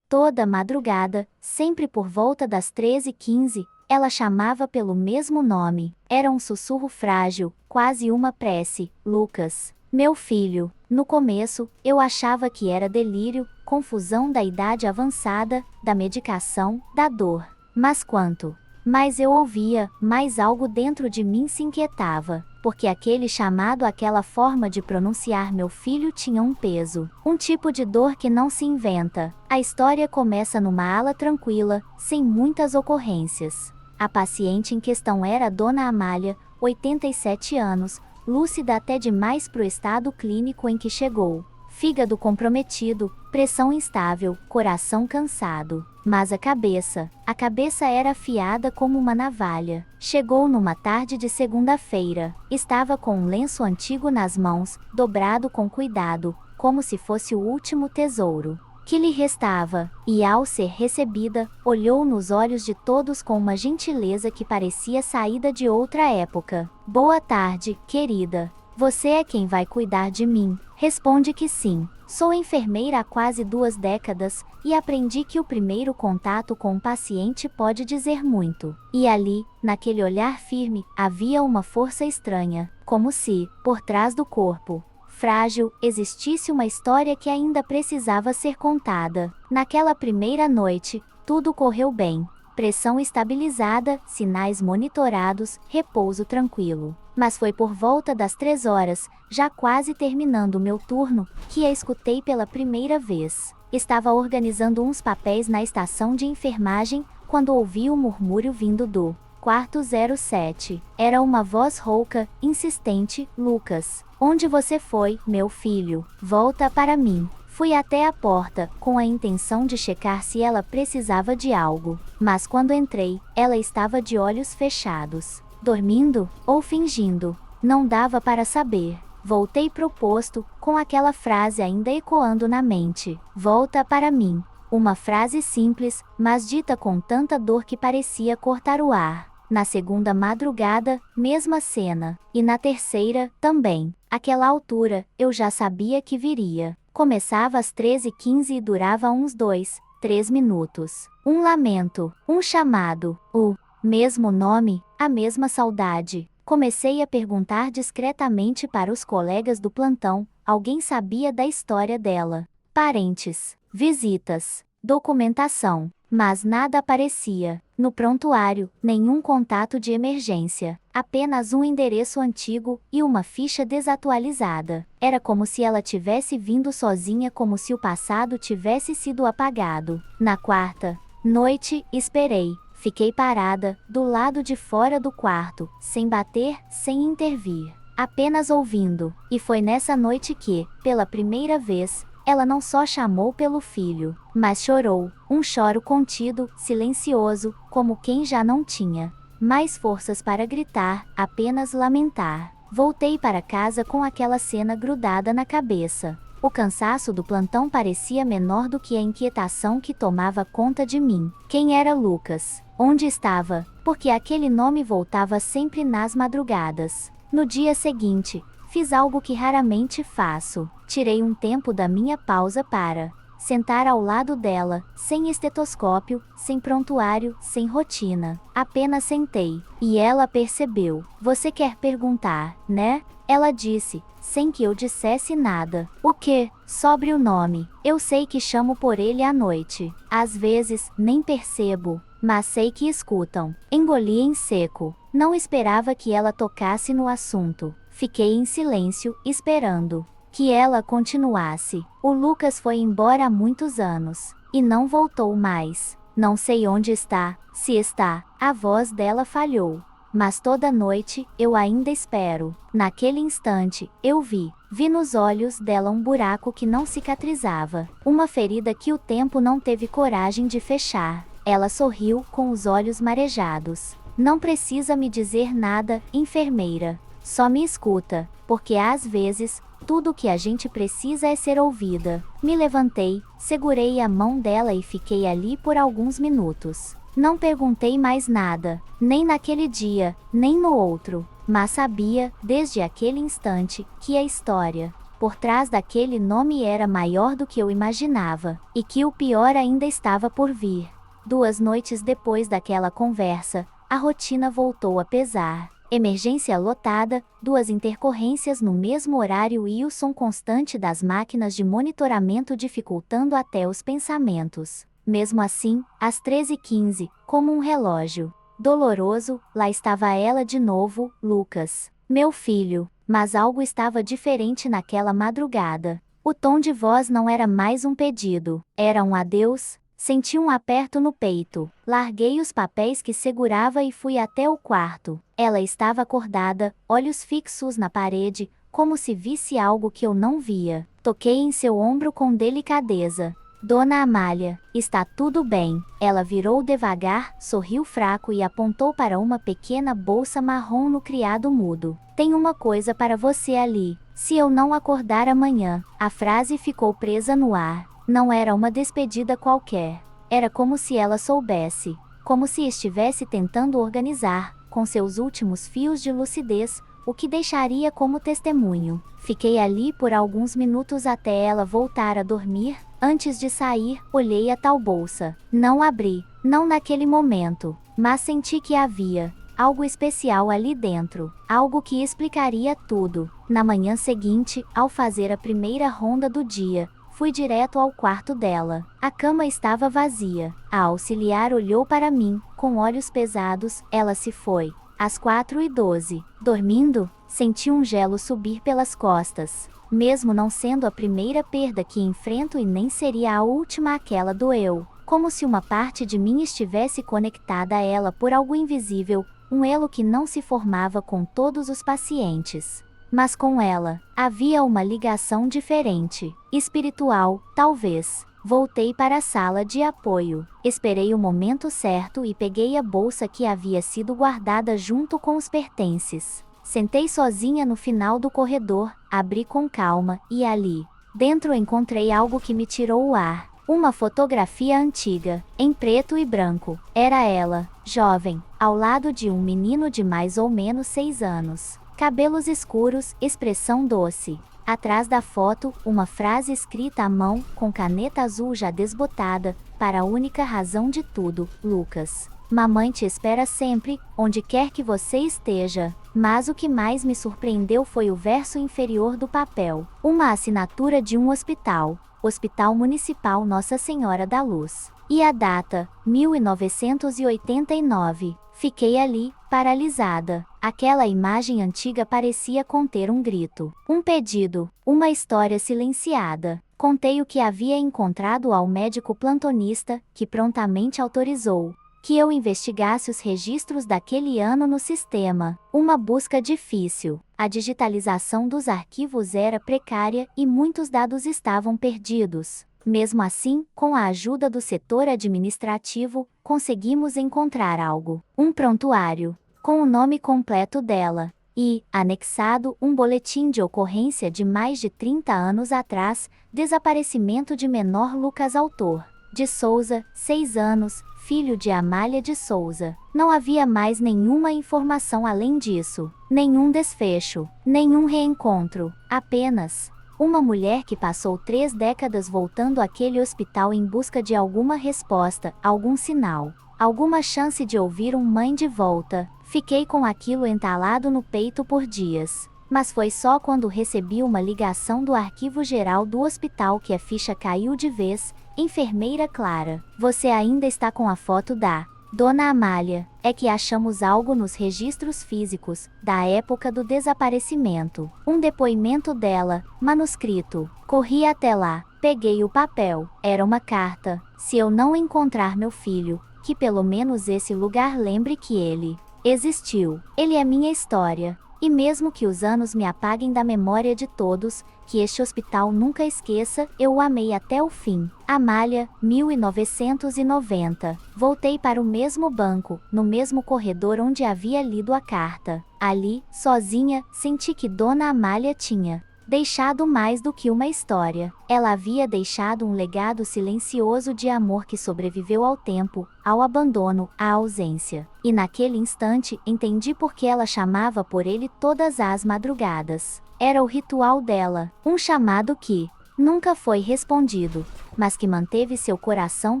Toda madrugada, sempre por volta das 13h15, ela chamava pelo mesmo nome. Era um sussurro frágil, quase uma prece. Lucas, meu filho. No começo, eu achava que era delírio, confusão da idade avançada, da medicação, da dor. Mas quanto mais eu ouvia, mais algo dentro de mim se inquietava, porque aquele chamado, aquela forma de pronunciar meu filho tinha um peso, um tipo de dor que não se inventa. A história começa numa ala tranquila, sem muitas ocorrências. A paciente em questão era a Dona Amália, 87 anos, lúcida até demais pro estado clínico em que chegou. Fígado comprometido, pressão instável, coração cansado. Mas a cabeça era afiada como uma navalha. Chegou numa tarde de segunda-feira. Estava com um lenço antigo nas mãos, dobrado com cuidado, como se fosse o último tesouro que lhe restava, e ao ser recebida, olhou nos olhos de todos com uma gentileza que parecia saída de outra época. Boa tarde, querida. Você é quem vai cuidar de mim? Responde que sim. Sou enfermeira há quase 2 décadas, e aprendi que o primeiro contato com o paciente pode dizer muito. E ali, naquele olhar firme, havia uma força estranha, como se, por trás do corpo frágil, existisse uma história que ainda precisava ser contada. Naquela primeira noite, tudo correu bem. Pressão estabilizada, sinais monitorados, repouso tranquilo. Mas foi por volta das 3 horas, já quase terminando o meu turno, que a escutei pela primeira vez. Estava organizando uns papéis na estação de enfermagem, quando ouvi o murmúrio vindo do quarto 07. Era uma voz rouca, insistente. Lucas, onde você foi, meu filho? Volta para mim. Fui até a porta, com a intenção de checar se ela precisava de algo. Mas quando entrei, ela estava de olhos fechados. Dormindo? Ou fingindo? Não dava para saber. Voltei pro posto, com aquela frase ainda ecoando na mente. Volta para mim. Uma frase simples, mas dita com tanta dor que parecia cortar o ar. Na segunda madrugada, mesma cena. E na terceira, também. Àquela altura, eu já sabia que viria. Começava às 13h15 e durava uns 2, 3 minutos. Um lamento, um chamado, o mesmo nome, a mesma saudade. Comecei a perguntar discretamente para os colegas do plantão, alguém sabia da história dela. Parentes, visitas, documentação, mas nada aparecia. No prontuário, nenhum contato de emergência, apenas um endereço antigo e uma ficha desatualizada. Era como se ela tivesse vindo sozinha, como se o passado tivesse sido apagado. Na quarta noite, esperei. Fiquei parada, do lado de fora do quarto, sem bater, sem intervir, apenas ouvindo. E foi nessa noite que, pela primeira vez, ela não só chamou pelo filho, mas chorou, um choro contido, silencioso, como quem já não tinha mais forças para gritar, apenas lamentar. Voltei para casa com aquela cena grudada na cabeça. O cansaço do plantão parecia menor do que a inquietação que tomava conta de mim. Quem era Lucas? Onde estava? Porque aquele nome voltava sempre nas madrugadas. No dia seguinte, fiz algo que raramente faço. Tirei um tempo da minha pausa para sentar ao lado dela, sem estetoscópio, sem prontuário, sem rotina. Apenas sentei. E ela percebeu. Você quer perguntar, né? Ela disse, sem que eu dissesse nada. O quê? Sobre o nome. Eu sei que chamo por ele à noite. Às vezes, nem percebo, mas sei que escutam. Engoli em seco. Não esperava que ela tocasse no assunto. Fiquei em silêncio, esperando que ela continuasse. O Lucas foi embora há muitos anos. E não voltou mais. Não sei onde está, se está. A voz dela falhou. Mas toda noite, eu ainda espero. Naquele instante, eu vi nos olhos dela um buraco que não cicatrizava. Uma ferida que o tempo não teve coragem de fechar. Ela sorriu, com os olhos marejados. Não precisa me dizer nada, enfermeira. Só me escuta, porque às vezes, tudo o que a gente precisa é ser ouvida. Me levantei, segurei a mão dela e fiquei ali por alguns minutos. Não perguntei mais nada, nem naquele dia, nem no outro, mas sabia, desde aquele instante, que a história por trás daquele nome era maior do que eu imaginava, e que o pior ainda estava por vir. 2 noites depois daquela conversa, a rotina voltou a pesar. Emergência lotada, 2 intercorrências no mesmo horário e o som constante das máquinas de monitoramento dificultando até os pensamentos. Mesmo assim, às 13h15, como um relógio doloroso, lá estava ela de novo, Lucas, meu filho. Mas algo estava diferente naquela madrugada. O tom de voz não era mais um pedido, era um adeus. Senti um aperto no peito. Larguei os papéis que segurava e fui até o quarto. Ela estava acordada, olhos fixos na parede, como se visse algo que eu não via. Toquei em seu ombro com delicadeza. Dona Amália, está tudo bem. Ela virou devagar, sorriu fraco e apontou para uma pequena bolsa marrom no criado mudo. Tem uma coisa para você ali. Se eu não acordar amanhã. A frase ficou presa no ar. Não era uma despedida qualquer. Era como se ela soubesse. Como se estivesse tentando organizar, com seus últimos fios de lucidez, o que deixaria como testemunho. Fiquei ali por alguns minutos até ela voltar a dormir. Antes de sair, olhei a tal bolsa. Não abri, não naquele momento, mas senti que havia algo especial ali dentro, algo que explicaria tudo. Na manhã seguinte, ao fazer a primeira ronda do dia, fui direto ao quarto dela. A cama estava vazia. A auxiliar olhou para mim, com olhos pesados. Ela se foi. Às 4h12. Dormindo, senti um gelo subir pelas costas. Mesmo não sendo a primeira perda que enfrento e nem seria a última, aquela doeu. Como se uma parte de mim estivesse conectada a ela por algo invisível, um elo que não se formava com todos os pacientes. Mas com ela, havia uma ligação diferente, espiritual, talvez. Voltei para a sala de apoio. Esperei o momento certo e peguei a bolsa que havia sido guardada junto com os pertences. Sentei sozinha no final do corredor, abri com calma, e ali, dentro encontrei algo que me tirou o ar. Uma fotografia antiga, em preto e branco. Era ela, jovem, ao lado de um menino de mais ou menos 6 anos. Cabelos escuros, expressão doce. Atrás da foto, uma frase escrita à mão, com caneta azul já desbotada, para a única razão de tudo, Lucas. Mamãe te espera sempre, onde quer que você esteja. Mas o que mais me surpreendeu foi o verso inferior do papel. Uma assinatura de um hospital. Hospital Municipal Nossa Senhora da Luz. E a data, 1989. Fiquei ali, paralisada. Aquela imagem antiga parecia conter um grito, um pedido, uma história silenciada. Contei o que havia encontrado ao médico plantonista, que prontamente autorizou que eu investigasse os registros daquele ano no sistema. Uma busca difícil. A digitalização dos arquivos era precária e muitos dados estavam perdidos. Mesmo assim, com a ajuda do setor administrativo, conseguimos encontrar algo. Um prontuário, com o nome completo dela. E, anexado, um boletim de ocorrência de mais de 30 anos atrás, desaparecimento de menor Lucas Autor de Souza, 6 anos, filho de Amália de Souza. Não havia mais nenhuma informação além disso. Nenhum desfecho, nenhum reencontro. Apenas uma mulher que passou 3 décadas voltando àquele hospital em busca de alguma resposta, algum sinal, alguma chance de ouvir mãe de volta. Fiquei com aquilo entalado no peito por dias. Mas foi só quando recebi uma ligação do arquivo geral do hospital que a ficha caiu de vez. Enfermeira Clara, você ainda está com a foto da Dona Amália. É que achamos algo nos registros físicos, da época do desaparecimento. Um depoimento dela, manuscrito. Corri até lá, peguei o papel. Era uma carta. Se eu não encontrar meu filho, que pelo menos esse lugar lembre que ele existiu. Ele é minha história. E mesmo que os anos me apaguem da memória de todos, que este hospital nunca esqueça, eu o amei até o fim. Amália, 1990. Voltei para o mesmo banco, no mesmo corredor onde havia lido a carta. Ali, sozinha, senti que Dona Amália tinha deixado mais do que uma história. Ela havia deixado um legado silencioso de amor que sobreviveu ao tempo, ao abandono, à ausência. E naquele instante, entendi por que ela chamava por ele todas as madrugadas. Era o ritual dela, um chamado que nunca foi respondido, mas que manteve seu coração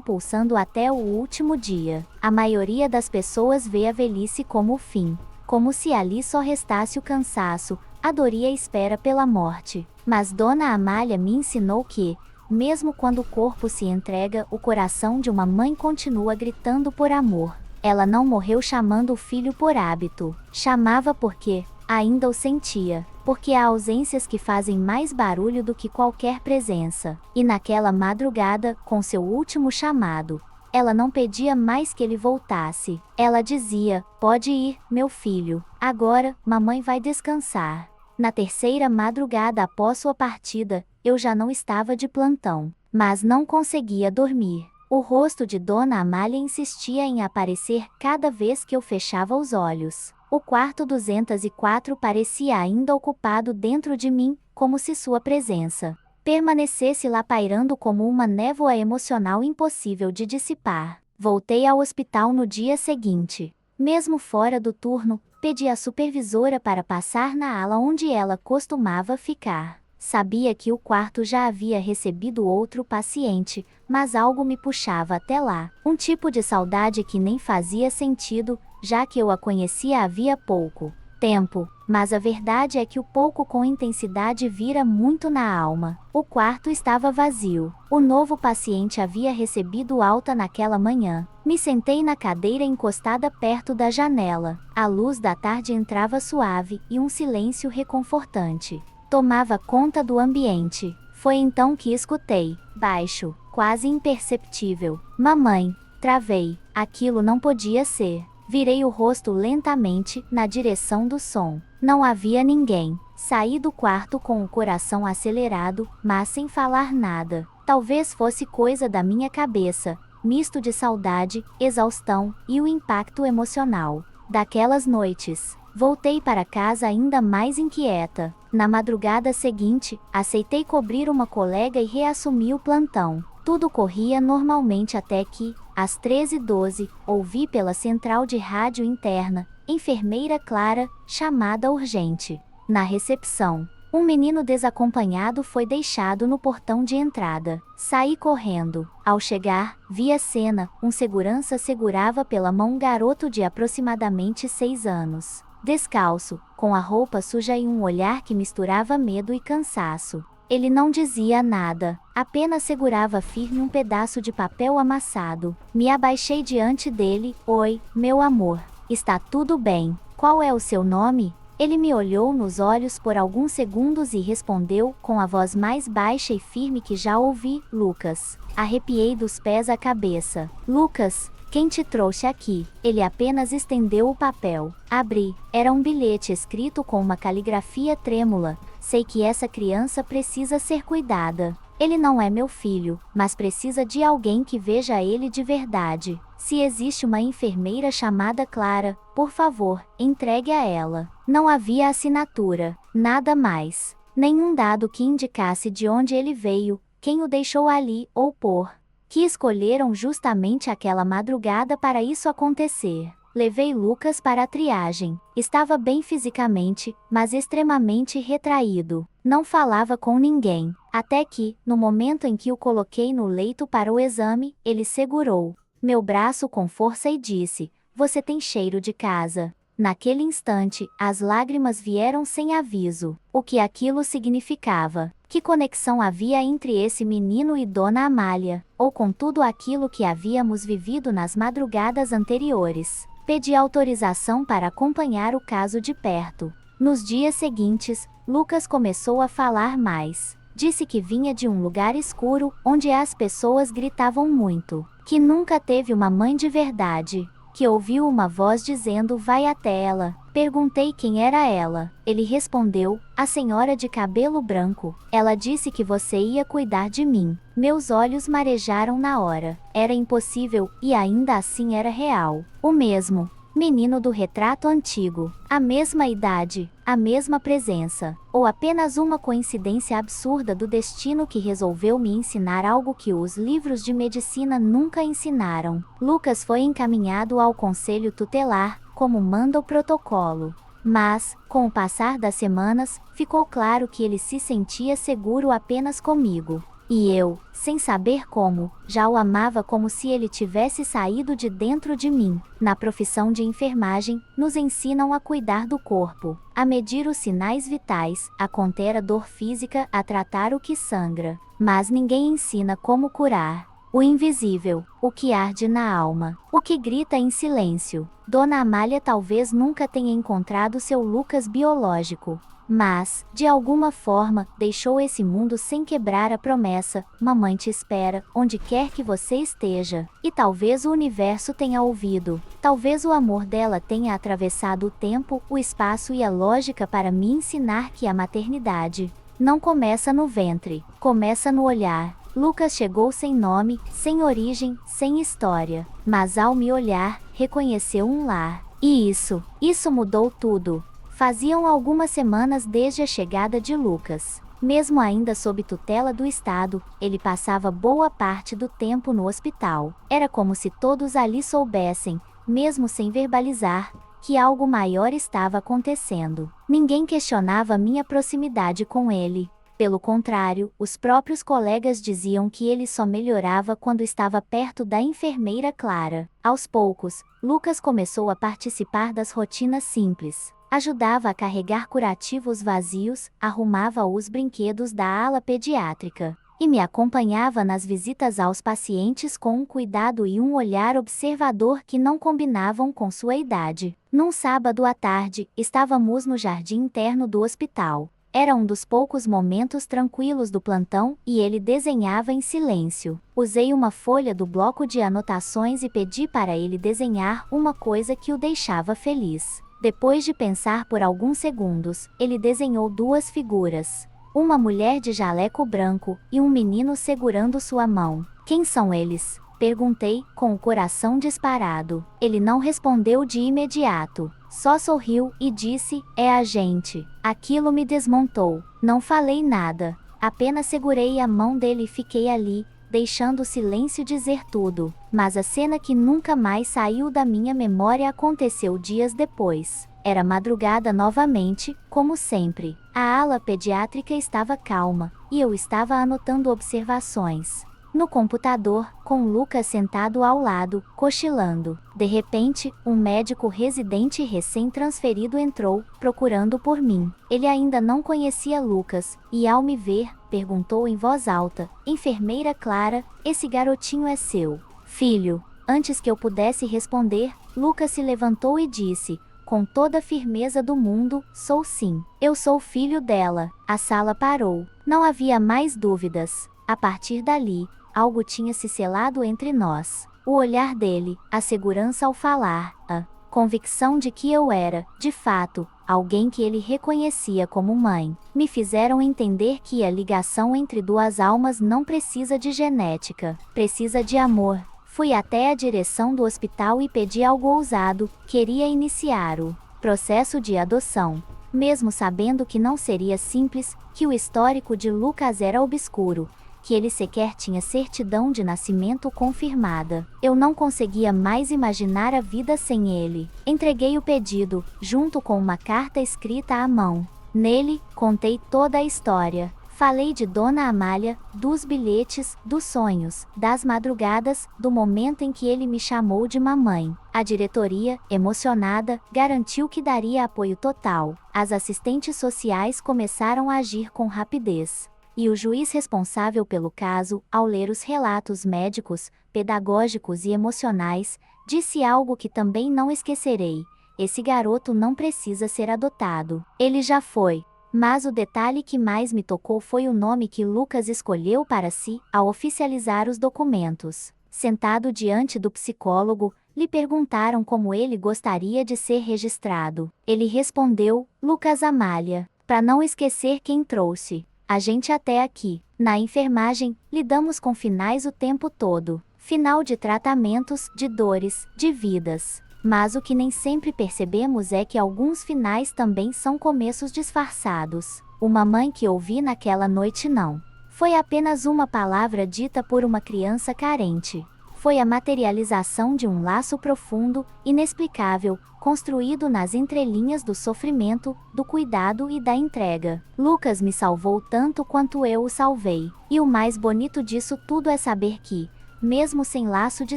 pulsando até o último dia. A maioria das pessoas vê a velhice como o fim, como se ali só restasse o cansaço, a dor e a espera pela morte. Mas Dona Amália me ensinou que, mesmo quando o corpo se entrega, o coração de uma mãe continua gritando por amor. Ela não morreu chamando o filho por hábito. Chamava porque ainda o sentia, porque há ausências que fazem mais barulho do que qualquer presença. E naquela madrugada, com seu último chamado, ela não pedia mais que ele voltasse. Ela dizia: pode ir, meu filho. Agora, mamãe vai descansar. Na terceira madrugada após sua partida, eu já não estava de plantão, mas não conseguia dormir. O rosto de Dona Amália insistia em aparecer cada vez que eu fechava os olhos. O quarto 204 parecia ainda ocupado dentro de mim, como se sua presença permanecesse lá pairando como uma névoa emocional impossível de dissipar. Voltei ao hospital no dia seguinte. Mesmo fora do turno, pedi à supervisora para passar na ala onde ela costumava ficar. Sabia que o quarto já havia recebido outro paciente, mas algo me puxava até lá. Um tipo de saudade que nem fazia sentido, já que eu a conhecia havia pouco tempo, mas a verdade é que o pouco com intensidade vira muito na alma. O quarto estava vazio. O novo paciente havia recebido alta naquela manhã. Me sentei na cadeira encostada perto da janela. A luz da tarde entrava suave e um silêncio reconfortante tomava conta do ambiente. Foi então que escutei, baixo, quase imperceptível: mamãe. Travei. Aquilo não podia ser. Virei o rosto lentamente na direção do som. Não havia ninguém. Saí do quarto com o coração acelerado, mas sem falar nada. Talvez fosse coisa da minha cabeça, misto de saudade, exaustão e o impacto emocional daquelas noites. Voltei para casa ainda mais inquieta. Na madrugada seguinte, aceitei cobrir uma colega e reassumi o plantão. Tudo corria normalmente até que, às 13h12, ouvi pela central de rádio interna: enfermeira Clara, chamada urgente. Na recepção, um menino desacompanhado foi deixado no portão de entrada. Saí correndo. Ao chegar, vi a cena: um segurança segurava pela mão um garoto de aproximadamente 6 anos. Descalço, com a roupa suja e um olhar que misturava medo e cansaço. Ele não dizia nada, apenas segurava firme um pedaço de papel amassado. Me abaixei diante dele. Oi, meu amor. Está tudo bem? Qual é o seu nome? Ele me olhou nos olhos por alguns segundos e respondeu, com a voz mais baixa e firme que já ouvi: Lucas. Arrepiei dos pés à cabeça. Lucas? Quem te trouxe aqui? Ele apenas estendeu o papel. Abri. Era um bilhete escrito com uma caligrafia trêmula: sei que essa criança precisa ser cuidada. Ele não é meu filho, mas precisa de alguém que veja ele de verdade. Se existe uma enfermeira chamada Clara, por favor, entregue a ela. Não havia assinatura, nada mais. Nenhum dado que indicasse de onde ele veio, quem o deixou ali, ou por que escolheram justamente aquela madrugada para isso acontecer. Levei Lucas para a triagem. Estava bem fisicamente, mas extremamente retraído. Não falava com ninguém. Até que, no momento em que o coloquei no leito para o exame, ele segurou meu braço com força e disse: você tem cheiro de casa. Naquele instante, as lágrimas vieram sem aviso. O que aquilo significava? Que conexão havia entre esse menino e Dona Amália, ou com tudo aquilo que havíamos vivido nas madrugadas anteriores? Pedi autorização para acompanhar o caso de perto. Nos dias seguintes, Lucas começou a falar mais. Disse que vinha de um lugar escuro, onde as pessoas gritavam muito. Que nunca teve uma mãe de verdade. Que ouviu uma voz dizendo: vai até ela. Perguntei quem era ela. Ele respondeu: a senhora de cabelo branco. Ela disse que você ia cuidar de mim. Meus olhos marejaram na hora. Era impossível, e ainda assim era real. O mesmo menino do retrato antigo. A mesma idade, a mesma presença. Ou apenas uma coincidência absurda do destino que resolveu me ensinar algo que os livros de medicina nunca ensinaram. Lucas foi encaminhado ao conselho tutelar, como manda o protocolo. Mas, com o passar das semanas, ficou claro que ele se sentia seguro apenas comigo. E eu, sem saber como, já o amava como se ele tivesse saído de dentro de mim. Na profissão de enfermagem, nos ensinam a cuidar do corpo, a medir os sinais vitais, a conter a dor física, a tratar o que sangra. Mas ninguém ensina como curar o invisível, o que arde na alma, o que grita em silêncio. Dona Amália talvez nunca tenha encontrado seu Lucas biológico, mas, de alguma forma, deixou esse mundo sem quebrar a promessa: mamãe te espera, onde quer que você esteja. E talvez o universo tenha ouvido. Talvez o amor dela tenha atravessado o tempo, o espaço e a lógica para me ensinar que a maternidade não começa no ventre, começa no olhar. Lucas chegou sem nome, sem origem, sem história. Mas ao me olhar, reconheceu um lar. E isso mudou tudo. Faziam algumas semanas desde a chegada de Lucas. Mesmo ainda sob tutela do Estado, ele passava boa parte do tempo no hospital. Era como se todos ali soubessem, mesmo sem verbalizar, que algo maior estava acontecendo. Ninguém questionava minha proximidade com ele. Pelo contrário, os próprios colegas diziam que ele só melhorava quando estava perto da enfermeira Clara. Aos poucos, Lucas começou a participar das rotinas simples. Ajudava a carregar curativos vazios, arrumava os brinquedos da ala pediátrica e me acompanhava nas visitas aos pacientes com um cuidado e um olhar observador que não combinavam com sua idade. Num sábado à tarde, estávamos no jardim interno do hospital. Era um dos poucos momentos tranquilos do plantão e ele desenhava em silêncio. Usei uma folha do bloco de anotações e pedi para ele desenhar uma coisa que o deixava feliz. Depois de pensar por alguns segundos, ele desenhou duas figuras. Uma mulher de jaleco branco e um menino segurando sua mão. Quem são eles? Perguntei, com o coração disparado. Ele não respondeu de imediato. Só sorriu e disse: é a gente. Aquilo me desmontou. Não falei nada. Apenas segurei a mão dele e fiquei ali, deixando o silêncio dizer tudo. Mas a cena que nunca mais saiu da minha memória aconteceu dias depois. Era madrugada novamente, como sempre. A ala pediátrica estava calma, e eu estava anotando observações no computador, com Lucas sentado ao lado, cochilando. De repente, um médico residente recém-transferido entrou, procurando por mim. Ele ainda não conhecia Lucas, e ao me ver, perguntou em voz alta: enfermeira Clara, esse garotinho é seu filho? Antes que eu pudesse responder, Lucas se levantou e disse, com toda a firmeza do mundo: sou sim. Eu sou filho dela. A sala parou. Não havia mais dúvidas. A partir dali, algo tinha se selado entre nós. O olhar dele, a segurança ao falar, a convicção de que eu era, de fato, alguém que ele reconhecia como mãe, me fizeram entender que a ligação entre duas almas não precisa de genética, precisa de amor. Fui até a direção do hospital e pedi algo ousado: queria iniciar o processo de adoção. Mesmo sabendo que não seria simples, que o histórico de Lucas era obscuro, que ele sequer tinha certidão de nascimento confirmada. Eu não conseguia mais imaginar a vida sem ele. Entreguei o pedido, junto com uma carta escrita à mão. Nele, contei toda a história. Falei de Dona Amália, dos bilhetes, dos sonhos, das madrugadas, do momento em que ele me chamou de mamãe. A diretoria, emocionada, garantiu que daria apoio total. As assistentes sociais começaram a agir com rapidez. E o juiz responsável pelo caso, ao ler os relatos médicos, pedagógicos e emocionais, disse algo que também não esquecerei: esse garoto não precisa ser adotado. Ele já foi. Mas o detalhe que mais me tocou foi o nome que Lucas escolheu para si, ao oficializar os documentos. Sentado diante do psicólogo, lhe perguntaram como ele gostaria de ser registrado. Ele respondeu: Lucas Amália, para não esquecer quem trouxe a gente até aqui. Na enfermagem, lidamos com finais o tempo todo. Final de tratamentos, de dores, de vidas. Mas o que nem sempre percebemos é que alguns finais também são começos disfarçados. Uma mãe que ouvi naquela noite não foi apenas uma palavra dita por uma criança carente. Foi a materialização de um laço profundo, inexplicável, construído nas entrelinhas do sofrimento, do cuidado e da entrega. Lucas me salvou tanto quanto eu o salvei. E o mais bonito disso tudo é saber que, mesmo sem laço de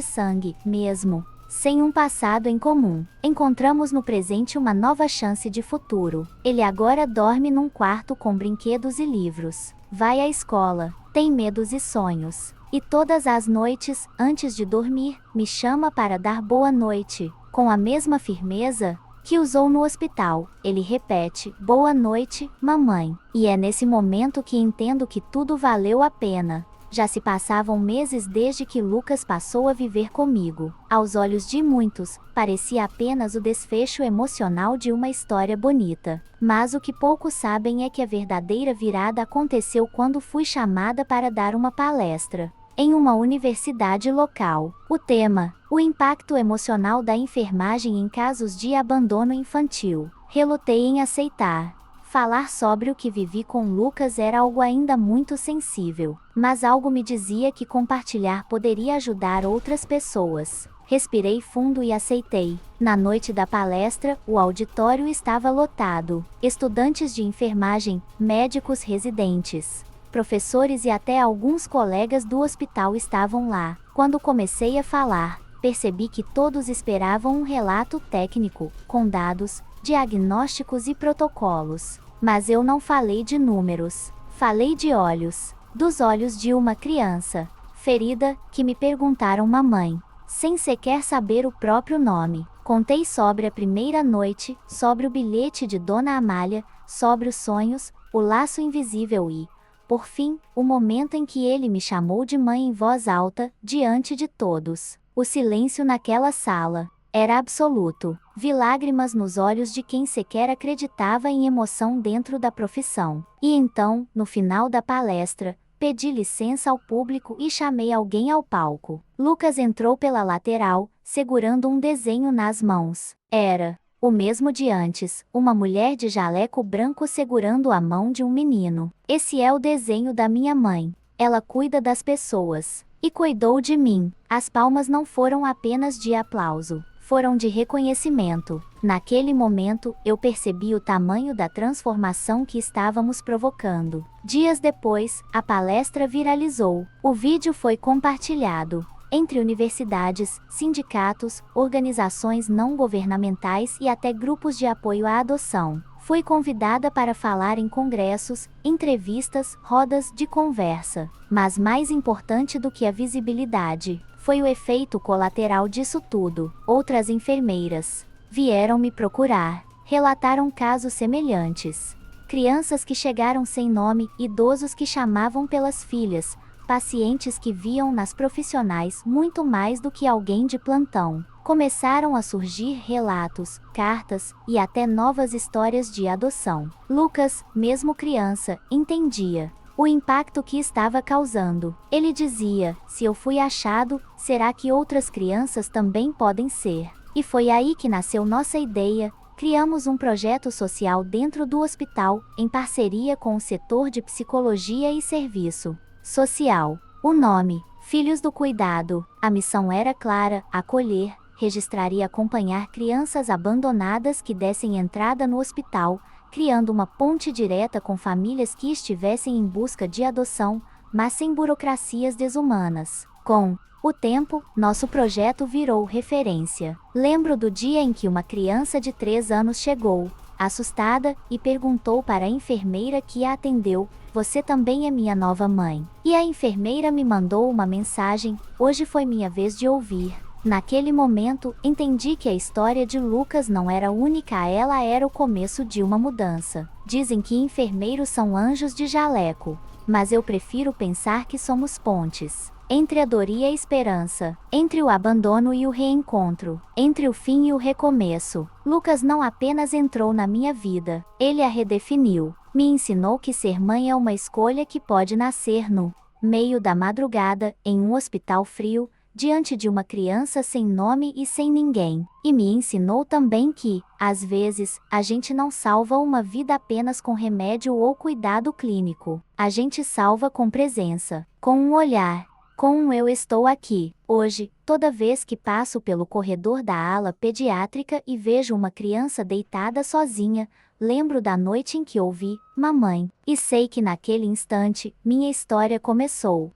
sangue, mesmo sem um passado em comum, encontramos no presente uma nova chance de futuro. Ele agora dorme num quarto com brinquedos e livros. Vai à escola, tem medos e sonhos. E todas as noites, antes de dormir, me chama para dar boa noite. Com a mesma firmeza que usou no hospital, ele repete: "Boa noite, mamãe." E é nesse momento que entendo que tudo valeu a pena. Já se passavam meses desde que Lucas passou a viver comigo. Aos olhos de muitos, parecia apenas o desfecho emocional de uma história bonita. Mas o que poucos sabem é que a verdadeira virada aconteceu quando fui chamada para dar uma palestra em uma universidade local. O tema: o impacto emocional da enfermagem em casos de abandono infantil. Relutei em aceitar. Falar sobre o que vivi com Lucas era algo ainda muito sensível, mas algo me dizia que compartilhar poderia ajudar outras pessoas. Respirei fundo e aceitei. Na noite da palestra, o auditório estava lotado. Estudantes de enfermagem, médicos residentes, professores e até alguns colegas do hospital estavam lá. Quando comecei a falar, percebi que todos esperavam um relato técnico, com dados, diagnósticos e protocolos. Mas eu não falei de números. Falei de olhos. Dos olhos de uma criança ferida, que me perguntaram mamãe, sem sequer saber o próprio nome. Contei sobre a primeira noite, sobre o bilhete de Dona Amália, sobre os sonhos, o laço invisível e, por fim, o momento em que ele me chamou de mãe em voz alta, diante de todos. O silêncio naquela sala era absoluto. Vi lágrimas nos olhos de quem sequer acreditava em emoção dentro da profissão. E então, no final da palestra, pedi licença ao público e chamei alguém ao palco. Lucas entrou pela lateral, segurando um desenho nas mãos. Era o mesmo de antes, uma mulher de jaleco branco segurando a mão de um menino. Esse é o desenho da minha mãe. Ela cuida das pessoas. E cuidou de mim. As palmas não foram apenas de aplauso. Foram de reconhecimento. Naquele momento, eu percebi o tamanho da transformação que estávamos provocando. Dias depois, a palestra viralizou. O vídeo foi compartilhado entre universidades, sindicatos, organizações não governamentais e até grupos de apoio à adoção. Fui convidada para falar em congressos, entrevistas, rodas de conversa. Mas mais importante do que a visibilidade foi o efeito colateral disso tudo. Outras enfermeiras vieram me procurar, relataram casos semelhantes. Crianças que chegaram sem nome, idosos que chamavam pelas filhas, pacientes que viam nas profissionais muito mais do que alguém de plantão. Começaram a surgir relatos, cartas e até novas histórias de adoção. Lucas, mesmo criança, entendia o impacto que estava causando. Ele dizia: "Se eu fui achado, será que outras crianças também podem ser?" E foi aí que nasceu nossa ideia. Criamos um projeto social dentro do hospital, em parceria com o setor de psicologia e serviço social. O nome: Filhos do Cuidado. A missão era clara: acolher, registrar e acompanhar crianças abandonadas que dessem entrada no hospital, criando uma ponte direta com famílias que estivessem em busca de adoção, mas sem burocracias desumanas. Com o tempo, nosso projeto virou referência. Lembro do dia em que uma criança de 3 anos chegou, assustada, e perguntou para a enfermeira que a atendeu: "Você também é minha nova mãe?" E a enfermeira me mandou uma mensagem: "Hoje foi minha vez de ouvir." Naquele momento, entendi que a história de Lucas não era única, ela era o começo de uma mudança. Dizem que enfermeiros são anjos de jaleco, mas eu prefiro pensar que somos pontes entre a dor e a esperança, entre o abandono e o reencontro, entre o fim e o recomeço. Lucas não apenas entrou na minha vida, ele a redefiniu. Me ensinou que ser mãe é uma escolha que pode nascer no meio da madrugada, em um hospital frio, diante de uma criança sem nome e sem ninguém. E me ensinou também que, às vezes, a gente não salva uma vida apenas com remédio ou cuidado clínico. A gente salva com presença, com um olhar, Com um eu estou aqui. Hoje, toda vez que passo pelo corredor da ala pediátrica e vejo uma criança deitada sozinha, lembro da noite em que ouvi, mamãe, e sei que naquele instante, minha história começou.